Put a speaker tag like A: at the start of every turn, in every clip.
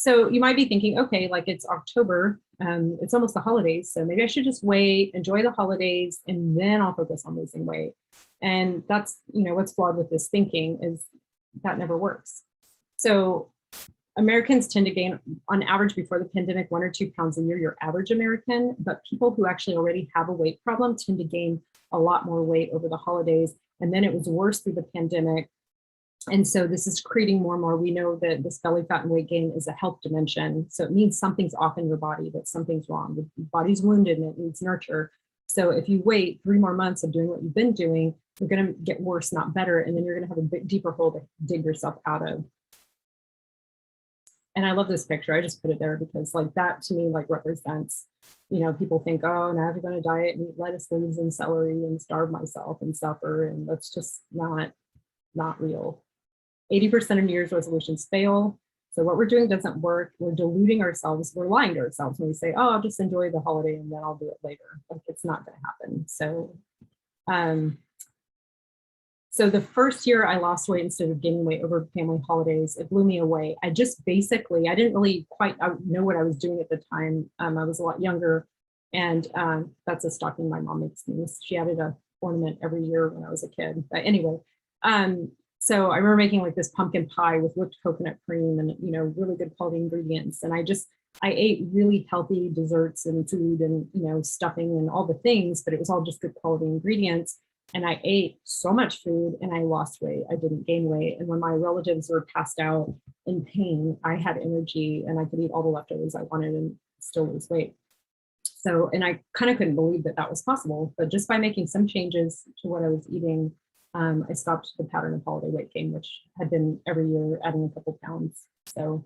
A: So you might be thinking, okay, like it's October, it's almost the holidays, so maybe I should just wait, enjoy the holidays, and then I'll focus on losing weight. And that's, what's flawed with this thinking is that never works. So Americans tend to gain, on average, before the pandemic, 1 or 2 pounds a year, your average American, but people who actually already have a weight problem tend to gain a lot more weight over the holidays. And then it was worse through the pandemic. And so this is creating more and more. We know that this belly fat and weight gain is a health dimension. So it means something's off in your body, that something's wrong. The body's wounded and it needs nurture. So if you wait 3 more months of doing what you've been doing, you're going to get worse, not better. And then you're going to have a bit deeper hole to dig yourself out of. And I love this picture. I just put it there because like that to me like represents, people think, oh, now I'm going to diet and eat lettuce leaves and celery and starve myself and suffer. And that's just not real. 80% of New Year's resolutions fail. So what we're doing doesn't work. We're deluding ourselves. We're lying to ourselves when we say, oh, I'll just enjoy the holiday and then I'll do it later. Like it's not going to happen. So the first year I lost weight instead of gaining weight over family holidays, it blew me away. I just basically, I didn't really quite know what I was doing at the time. I was a lot younger, and that's a stocking my mom makes me. She added a ornament every year when I was a kid. But anyway, so I remember making like this pumpkin pie with whipped coconut cream and, really good quality ingredients. And I ate really healthy desserts and food and, stuffing and all the things, but it was all just good quality ingredients. And I ate so much food and I lost weight. I didn't gain weight. And when my relatives were passed out in pain, I had energy and I could eat all the leftovers I wanted and still lose weight. So, and I kind of couldn't believe that that was possible, but just by making some changes to what I was eating, I stopped the pattern of holiday weight gain, which had been every year adding a couple pounds. So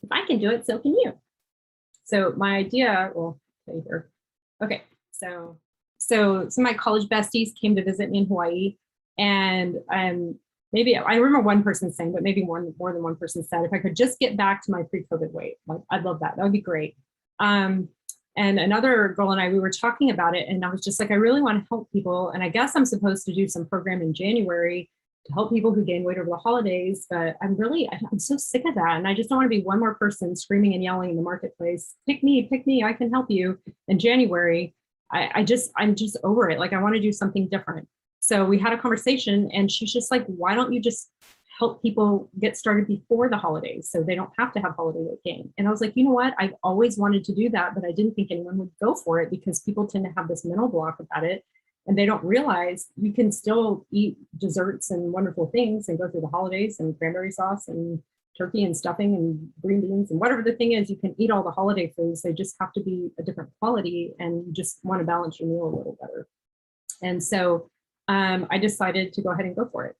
A: if I can do it, so can you. So my idea, well, okay, here. Okay, so some of my college besties came to visit me in Hawaii, and maybe I remember one person saying, but maybe more than one person said, if I could just get back to my pre-COVID weight, like I'd love that. That would be great. And another girl and I, we were talking about it, and I was just like, I really want to help people. And I guess I'm supposed to do some program in January to help people who gain weight over the holidays, but I'm so sick of that. And I just don't want to be one more person screaming and yelling in the marketplace, pick me, I can help you in January. I'm just over it. Like I want to do something different. So we had a conversation and she's just like, why don't you just help people get started before the holidays so they don't have to have holiday weight gain? And I was like, you know what? I've always wanted to do that, but I didn't think anyone would go for it because people tend to have this mental block about it. And they don't realize you can still eat desserts and wonderful things and go through the holidays and cranberry sauce and turkey and stuffing and green beans and whatever the thing is, you can eat all the holiday foods. They just have to be a different quality, and you just want to balance your meal a little better. And so I decided to go ahead and go for it.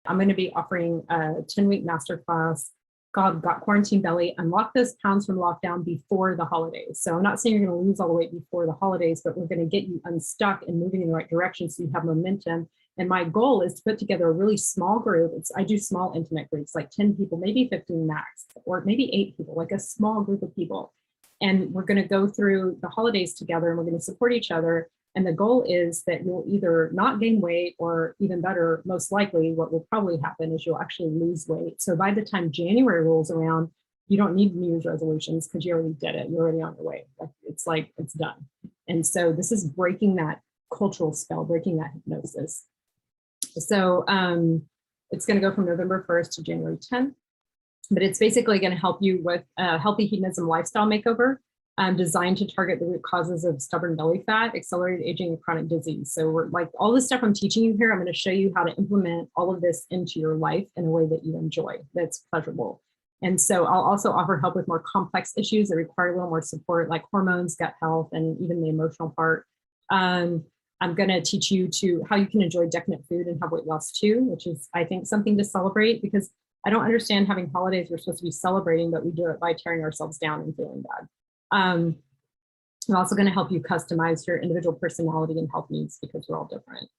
A: I'm going to be offering a 10-week masterclass called Got Quarantine Belly, Unlock Those Pounds from Lockdown Before the Holidays. So I'm not saying you're going to lose all the weight before the holidays, but we're going to get you unstuck and moving in the right direction so you have momentum. And my goal is to put together a really small group. I do small intimate groups, like 10 people, maybe 15 max, or maybe 8 people, like a small group of people. And we're going to go through the holidays together and we're going to support each other. And the goal is that you'll either not gain weight, or even better, most likely what will probably happen is you'll actually lose weight. So by the time January rolls around, you don't need New Year's resolutions because you already did it. You're already on your way. It's done. And so this is breaking that cultural spell, breaking that hypnosis. So it's going to go from November 1st to January 10th, but it's basically going to help you with a healthy hedonism lifestyle makeover designed to target the root causes of stubborn belly fat, accelerated aging, and chronic disease. So we're like all this stuff I'm teaching you here, I'm going to show you how to implement all of this into your life in a way that you enjoy, that's pleasurable. And so I'll also offer help with more complex issues that require a little more support, like hormones, gut health, and even the emotional part. I'm going to teach you how you can enjoy decadent food and have weight loss too, which is, I think, something to celebrate, because I don't understand having holidays we're supposed to be celebrating, but we do it by tearing ourselves down and feeling bad. I'm also going to help you customize your individual personality and health needs because we're all different.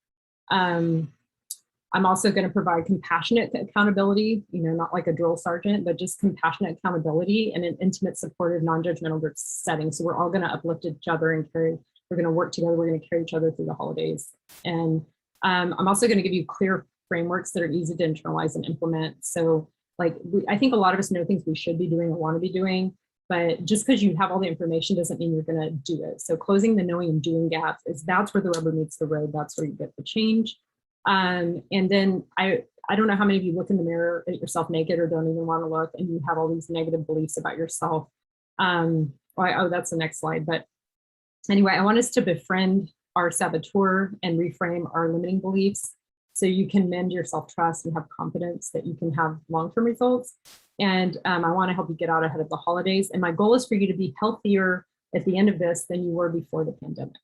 A: I'm also going to provide compassionate accountability, not like a drill sergeant, but just compassionate accountability in an intimate, supportive, non-judgmental group setting. So we're all going to uplift each other and we're going to work together. We're going to carry each other through the holidays. And I'm also going to give you clear frameworks that are easy to internalize and implement. So like, I think a lot of us know things we should be doing or want to be doing, but just because you have all the information doesn't mean you're going to do it. So closing the knowing and doing gaps that's where the rubber meets the road. That's where you get the change. And then I don't know how many of you look in the mirror at yourself naked or don't even want to look, and you have all these negative beliefs about yourself. Oh, that's the next slide. But anyway, I want us to befriend our saboteur and reframe our limiting beliefs so you can mend your self-trust and have confidence that you can have long-term results. And I want to help you get out ahead of the holidays. And my goal is for you to be healthier at the end of this than you were before the pandemic.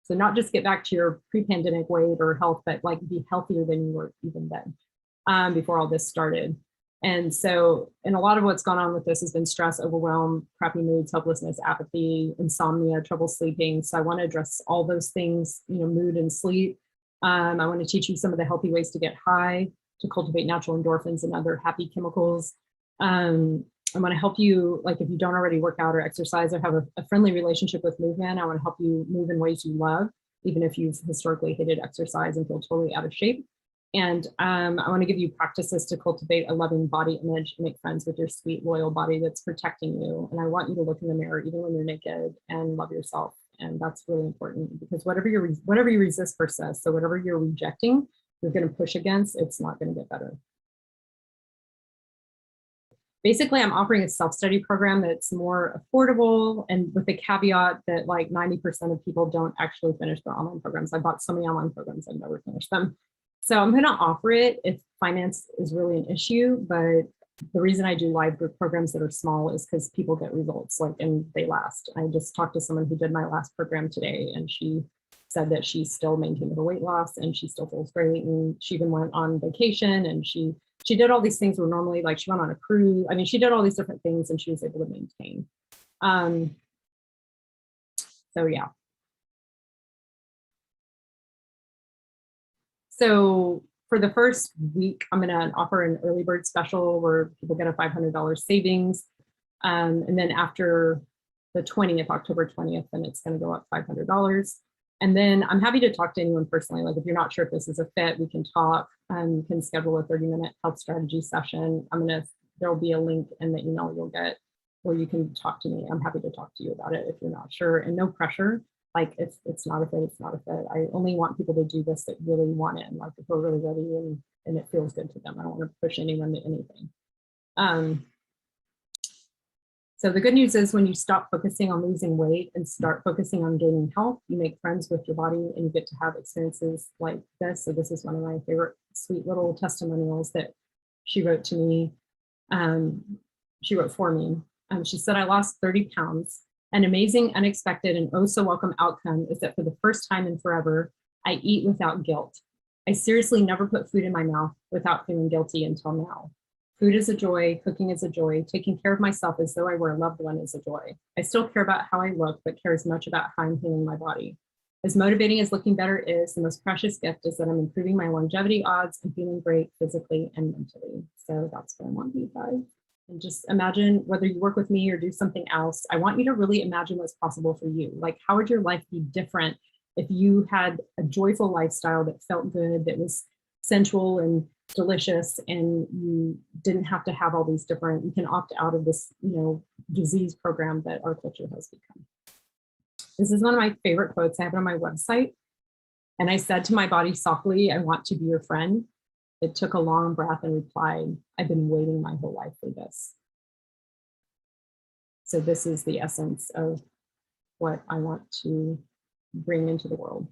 A: So not just get back to your pre-pandemic weight or health, but like be healthier than you were even then, before all this started. And so, and a lot of what's gone on with this has been stress, overwhelm, crappy moods, hopelessness, apathy, insomnia, trouble sleeping. So I want to address all those things, mood and sleep. I want to teach you some of the healthy ways to get high, to cultivate natural endorphins and other happy chemicals. I want to help you, like if you don't already work out or exercise or have a friendly relationship with movement, I want to help you move in ways you love, even if you've historically hated exercise and feel totally out of shape. And I want to give you practices to cultivate a loving body image and make friends with your sweet, loyal body that's protecting you. And I want you to look in the mirror, even when you're naked, and love yourself. And that's really important, because whatever you resist persists. So whatever you're rejecting, you're going to push against, it's not going to get better. Basically, I'm offering a self-study program that's more affordable, and with the caveat that like 90% of people don't actually finish their online programs. I bought so many online programs, I've never finished them. So I'm going to offer it if finance is really an issue, but the reason I do live group programs that are small is because people get results, and they last. I just talked to someone who did my last program today, and she said that she still maintained her weight loss and she still feels great. And she even went on vacation, and she did all these things where normally, like, she went on a cruise. I mean, she did all these different things and she was able to maintain. So yeah. So for the first week, I'm going to offer an early bird special where people get a $500 savings. And then after the 20th, October 20th, then it's going to go up $500. And then I'm happy to talk to anyone personally. Like if you're not sure if this is a fit, we can talk. You can schedule a 30-minute health strategy session. There'll be a link in the email you'll get where you can talk to me. I'm happy to talk to you about it if you're not sure, and no pressure. Like it's not a fit, it's not a fit. I only want people to do this that really want it, and like if we're really ready and it feels good to them. I don't want to push anyone to anything. So the good news is when you stop focusing on losing weight and start focusing on gaining health, you make friends with your body and you get to have experiences like this. So this is one of my favorite sweet little testimonials that she wrote to me. She wrote for me. She said, I lost 30 pounds. An amazing, unexpected, and oh so welcome outcome is that for the first time in forever, I eat without guilt. I seriously never put food in my mouth without feeling guilty until now. Food is a joy, cooking is a joy, taking care of myself as though I were a loved one is a joy. I still care about how I look, but care as much about how I'm healing my body. As motivating as looking better is, the most precious gift is that I'm improving my longevity odds and feeling great physically and mentally. So that's what I want you guys. And just imagine, whether you work with me or do something else, I want you to really imagine what's possible for you. Like, how would your life be different if you had a joyful lifestyle that felt good, that was sensual and delicious, and you didn't have to have all these different, you can opt out of this, disease program that our culture has become. This is one of my favorite quotes. I have it on my website. And I said to my body softly, I want to be your friend. It took a long breath and replied, I've been waiting my whole life for this. So this is the essence of what I want to bring into the world.